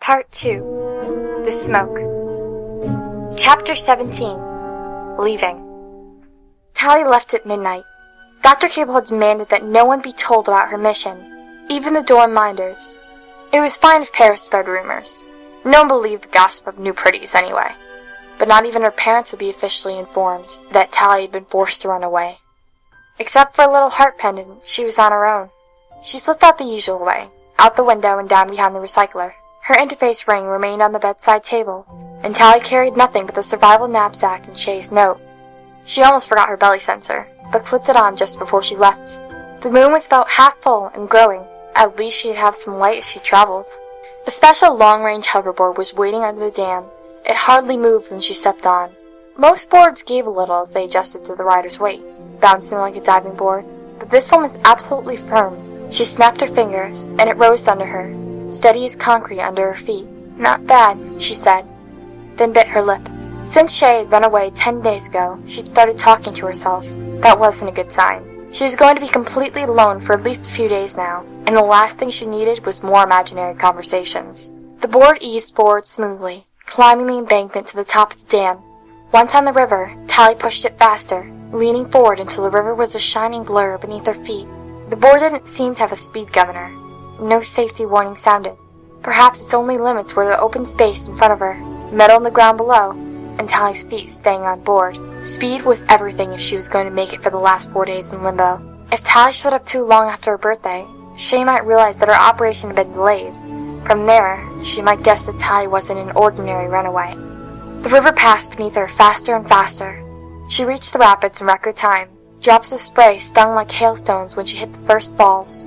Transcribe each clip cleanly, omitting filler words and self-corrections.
Part 2. The Smoke. Chapter 17. Leaving. Tally left at midnight. Dr. Cable had demanded that no one be told about her mission, even the dorm minders. It was fine if Paris spread rumors. No one believed the gossip of new pretties anyway. But not even her parents would be officially informed that Tally had been forced to run away. Except for a little heart pendant, she was on her own. She slipped out the usual way, out the window and down behind the recycler. Her interface ring remained on the bedside table, and Tally carried nothing but the survival knapsack and Shay's note. She almost forgot her belly sensor, but clipped it on just before she left. The moon was about half full and growing. At least she'd have some light as she traveled. The special long-range hoverboard was waiting under the dam. It hardly moved when she stepped on. Most boards gave a little as they adjusted to the rider's weight, bouncing like a diving board, but this one was absolutely firm. She snapped her fingers, and it rose under her, steady as concrete under her feet. "Not bad," she said, then bit her lip. Since Shay had run away 10 days ago, she'd started talking to herself. That wasn't a good sign. She was going to be completely alone for at least a few days now, and the last thing she needed was more imaginary conversations. The board eased forward smoothly, climbing the embankment to the top of the dam. Once on the river, Tally pushed it faster, leaning forward until the river was a shining blur beneath her feet. The board didn't seem to have a speed governor. No safety warning sounded. Perhaps its only limits were the open space in front of her, metal on the ground below, and Tally's feet staying on board. Speed was everything if she was going to make it for the last 4 days in limbo. If Tally showed up too long after her birthday, Shay might realize that her operation had been delayed. From there, she might guess that Tally wasn't an ordinary runaway. The river passed beneath her faster and faster. She reached the rapids in record time. Drops of spray stung like hailstones when she hit the first falls,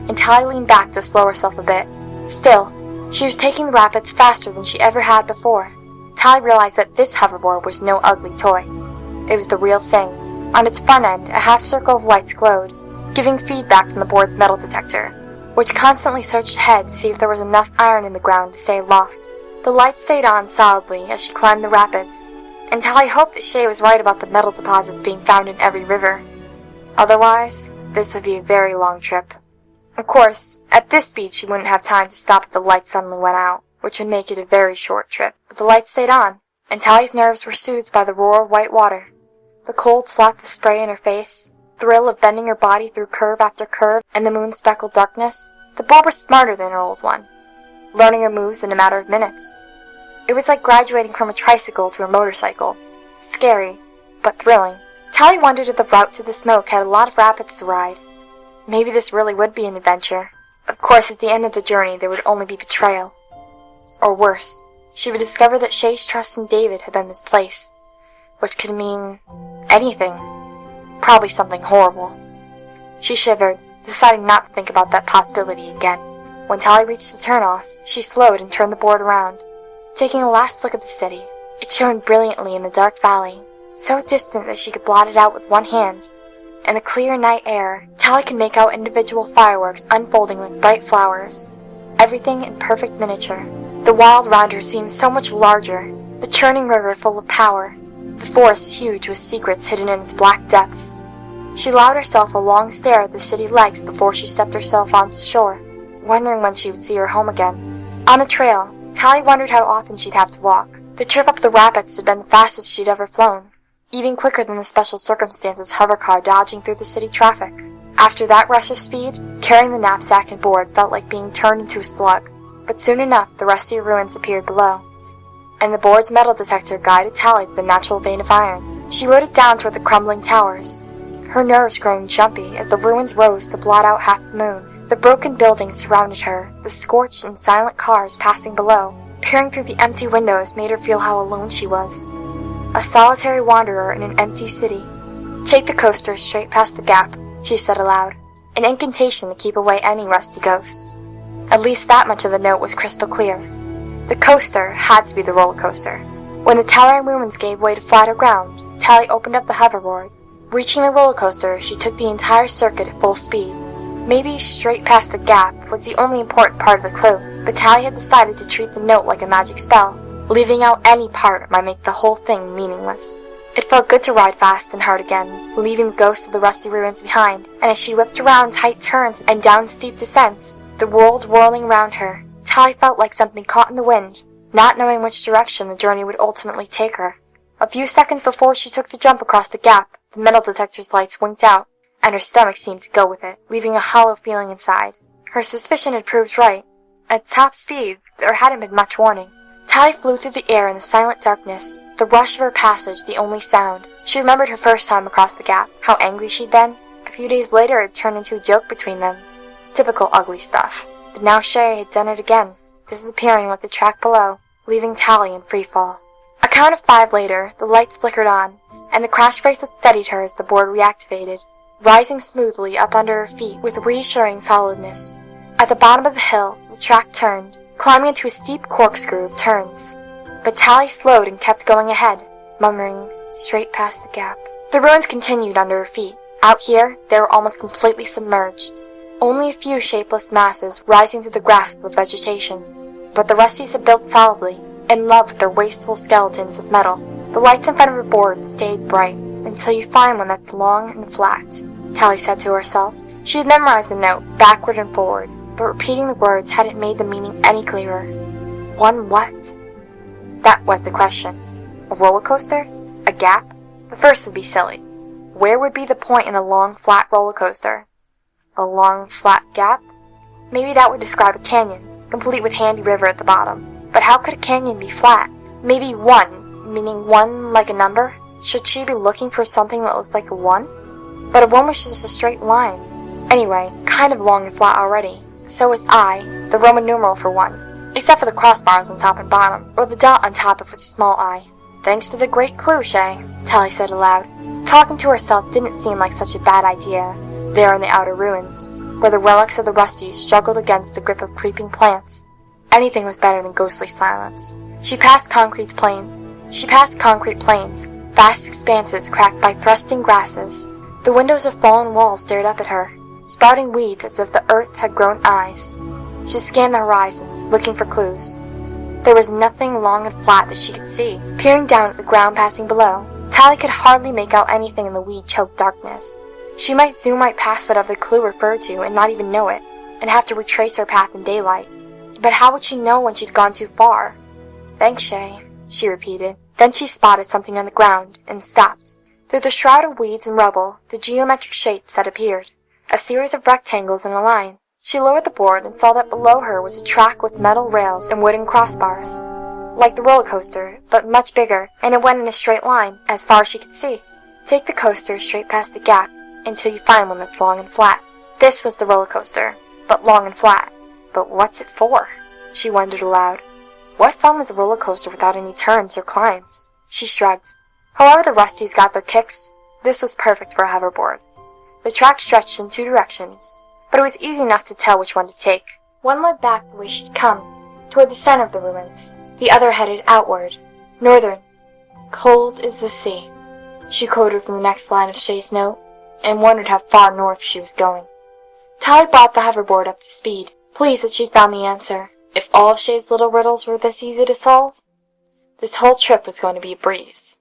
and Tally leaned back to slow herself a bit. Still, she was taking the rapids faster than she ever had before. Tally realized that this hoverboard was no ugly toy. It was the real thing. On its front end, a half circle of lights glowed, giving feedback from the board's metal detector, which constantly searched ahead to see if there was enough iron in the ground to stay aloft. The lights stayed on solidly as she climbed the rapids, and Tally hoped that Shay was right about the metal deposits being found in every river. Otherwise, this would be a very long trip. Of course, at this speed she wouldn't have time to stop if the lights suddenly went out, which would make it a very short trip. But the lights stayed on, and Tally's nerves were soothed by the roar of white water. The cold slap of spray in her face, thrill of bending her body through curve after curve, and the moon-speckled darkness. The board was smarter than her old one, learning her moves in a matter of minutes. It was like graduating from a tricycle to a motorcycle. Scary, but thrilling. Tally wondered if the route to the smoke had a lot of rapids to ride. Maybe this really would be an adventure. Of course, at the end of the journey there would only be betrayal. Or worse, she would discover that Shay's trust in David had been misplaced, which could mean anything. Probably something horrible. She shivered, deciding not to think about that possibility again. When Tally reached the turnoff, she slowed and turned the board around, taking a last look at the city. It shone brilliantly in the dark valley, so distant that she could blot it out with one hand. In the clear night air, Tally could make out individual fireworks unfolding like bright flowers, everything in perfect miniature. The wild round her seemed so much larger, the churning river full of power, the forest huge with secrets hidden in its black depths. She allowed herself a long stare at the city lights before she stepped herself onto shore, wondering when she would see her home again. On the trail, Tally wondered how often she'd have to walk. The trip up the rapids had been the fastest she'd ever flown, even quicker than the special circumstances hover car dodging through the city traffic. After that rush of speed, carrying the knapsack and board felt like being turned into a slug, but soon enough the rusty ruins appeared below, and the board's metal detector guided Tally to the natural vein of iron. She rode it down toward the crumbling towers, her nerves growing jumpy as the ruins rose to blot out half the moon. The broken buildings surrounded her, the scorched and silent cars passing below. Peering through the empty windows made her feel how alone she was. A solitary wanderer in an empty city. "Take the coaster straight past the gap," she said aloud, an incantation to keep away any rusty ghosts. At least that much of the note was crystal clear. The coaster had to be the roller coaster. When the towering ruins gave way to flatter ground, Tally opened up the hoverboard. Reaching the roller coaster, she took the entire circuit at full speed. Maybe straight past the gap was the only important part of the clue, but Tally had decided to treat the note like a magic spell. Leaving out any part might make the whole thing meaningless. It felt good to ride fast and hard again, leaving the ghosts of the rusty ruins behind, and as she whipped around tight turns and down steep descents, the world whirling around her, Tally felt like something caught in the wind, not knowing which direction the journey would ultimately take her. A few seconds before she took the jump across the gap, the metal detector's lights winked out, and her stomach seemed to go with it, leaving a hollow feeling inside. Her suspicion had proved right. At top speed, there hadn't been much warning. Tally flew through the air in the silent darkness, the rush of her passage the only sound. She remembered her first time across the gap, how angry she'd been. A few days later it turned into a joke between them. Typical ugly stuff. But now Shay had done it again, disappearing like the track below, leaving Tally in freefall. A count of 5 later, the lights flickered on, and the crash bracelet steadied her as the board reactivated, rising smoothly up under her feet with reassuring solidness. At the bottom of the hill, the track turned, climbing into a steep corkscrew of turns. But Tally slowed and kept going ahead, murmuring, straight past the gap. The ruins continued under her feet. Out here, they were almost completely submerged. Only a few shapeless masses rising through the grasp of vegetation. But the Rusties had built solidly, in love with their wasteful skeletons of metal. The lights in front of her board stayed bright, until you find one that's long and flat, Tally said to herself. She had memorized the note, backward and forward, but repeating the words hadn't made the meaning any clearer. One what? That was the question. A roller coaster? A gap? The first would be silly. Where would be the point in a long, flat roller coaster? A long, flat gap? Maybe that would describe a canyon, complete with handy river at the bottom. But how could a canyon be flat? Maybe 1, meaning 1 like a number? Should she be looking for something that looks like a 1? But a 1 was just a straight line. Anyway, kind of long and flat already. So was I, the Roman numeral for 1. Except for the crossbars on top and bottom, or the dot on top if it was a small I. Thanks for the great clue, Shay, Tally said aloud. Talking to herself didn't seem like such a bad idea, there in the outer ruins, where the relics of the Rusties struggled against the grip of creeping plants. Anything was better than ghostly silence. She passed concrete plains, vast expanses cracked by thrusting grasses. The windows of fallen walls stared up at her, sprouting weeds as if the earth had grown eyes. She scanned the horizon, looking for clues. There was nothing long and flat that she could see. Peering down at the ground passing below, Tally could hardly make out anything in the weed-choked darkness. She might zoom right past whatever the clue referred to and not even know it, and have to retrace her path in daylight. But how would she know when she'd gone too far? Thanks, Shay, she repeated. Then she spotted something on the ground, and stopped. Through the shroud of weeds and rubble, the geometric shapes had appeared. A series of rectangles in a line. She lowered the board and saw that below her was a track with metal rails and wooden crossbars. Like the roller coaster, but much bigger, and it went in a straight line, as far as she could see. Take the coaster straight past the gap, until you find one that's long and flat. This was the roller coaster, but long and flat. But what's it for? She wondered aloud. What fun was a roller coaster without any turns or climbs? She shrugged. However the Rusties got their kicks, this was perfect for a hoverboard. The track stretched in 2 directions, but it was easy enough to tell which one to take. One led back the way she'd come, toward the center of the ruins. The other headed outward, northern. Cold is the sea, she quoted from the next line of Shay's note, and wondered how far north she was going. Tally brought the hoverboard up to speed, pleased that she'd found the answer. If all of Shay's little riddles were this easy to solve, this whole trip was going to be a breeze.